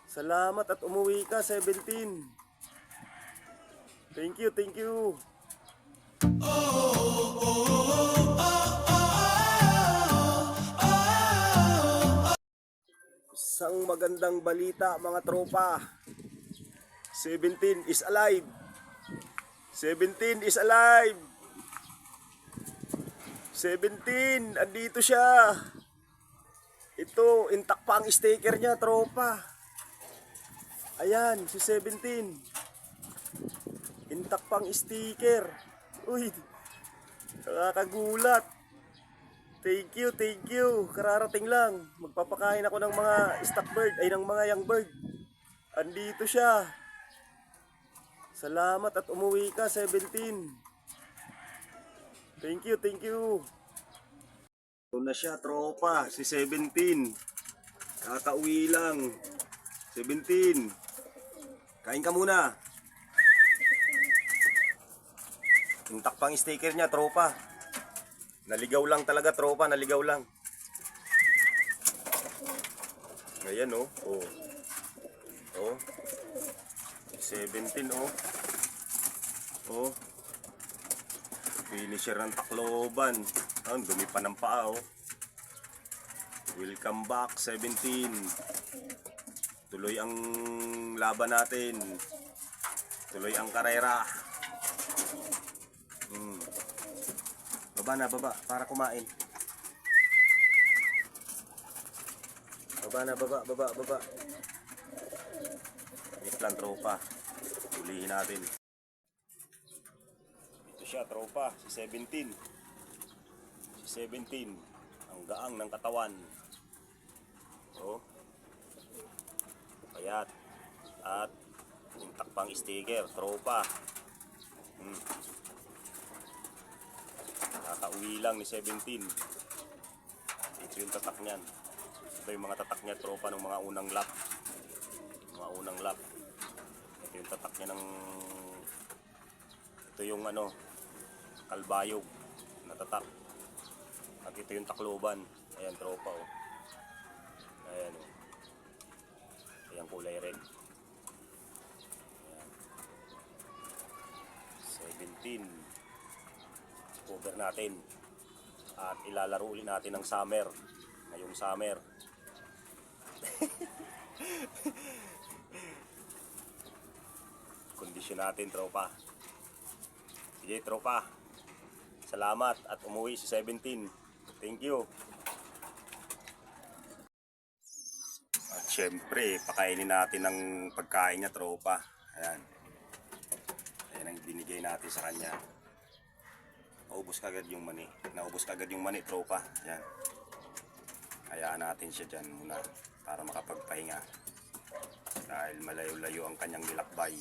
Salamat at umuwi ka, 17. Thank you, thank you. Isang magandang balita mga tropa. 17 is alive. 17 is alive. 17, andito siya. Ito, intact pa ang sticker niya, tropa. Ayan, si 17. Intact pang sticker. Uy, nakakagulat. Thank you, thank you. Kararating lang. Magpapakain ako ng mga stock bird, ay ng mga young bird. Andito siya. Salamat at umuwi ka, 17. Thank you, thank you. Ito na siya, tropa, si 17. Kakauwi lang. 17. Kain ka muna. Intact pang sticker niya, tropa. Naligaw lang talaga, tropa, naligaw lang. Ayan, oh. Oh. Oh. 17, oh. Oh. Finisher ng Tacloban. Ah, dumi pa ng paa, oh. Welcome back, 17. Tuloy ang laban natin. Tuloy ang karera. Baba na, baba, para kumain. Baba na, baba, baba, baba. Wait lang, tropa. Tulihin natin. Ito siya, tropa, si 17. Si 17. Ang gaang ng katawan. Oh. Payat. At intact pang sticker, tropa. Nakauwi lang ni 17. Ito yung tatak niyan. Ito yung mga tatak niya, tropa, ng mga unang lap. Mga unang lap. Ito yung tatak niya ng... Ito yung ano, kalbayog na tatak. At ito yung Tacloban. Ayan, tropa, oh. Ayan, oh. Ayan, kulay red. Ayan. 17. Cover natin at ilalaro ulit natin ng summer ngayong summer. Kondisyon natin, tropa. Sige, tropa, salamat at umuwi si 17. Thank you. At syempre pakainin natin ng pagkain niya, tropa. Ayan, ayan ang binigay natin sa kanya. Naubos kagad yung mani. Naubos kagad yung mani, tropa. Yan. Hayaan natin siya dyan muna para makapagpahinga. Dahil malayo-layo ang kanyang nilakbay.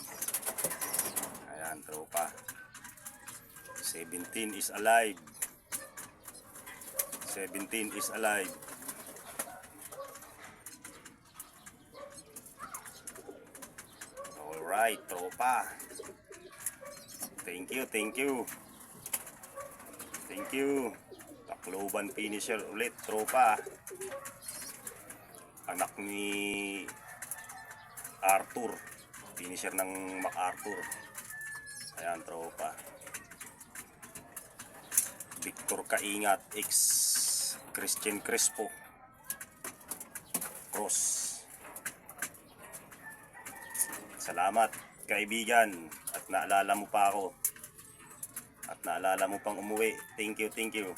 Ayan, tropa. 17 is alive. 17 is alive. Alright, tropa. Thank you, thank you. Thank you. Tacloban finisher ulit, tropa. Anak ni Arthur. Finisher ng MacArthur. Ayan, tropa. Victor Kaingat X Christian Crespo Cross. Salamat, kaibigan. At naalala mo pa ako. At naalala mo pang umuwi. Thank you, thank you.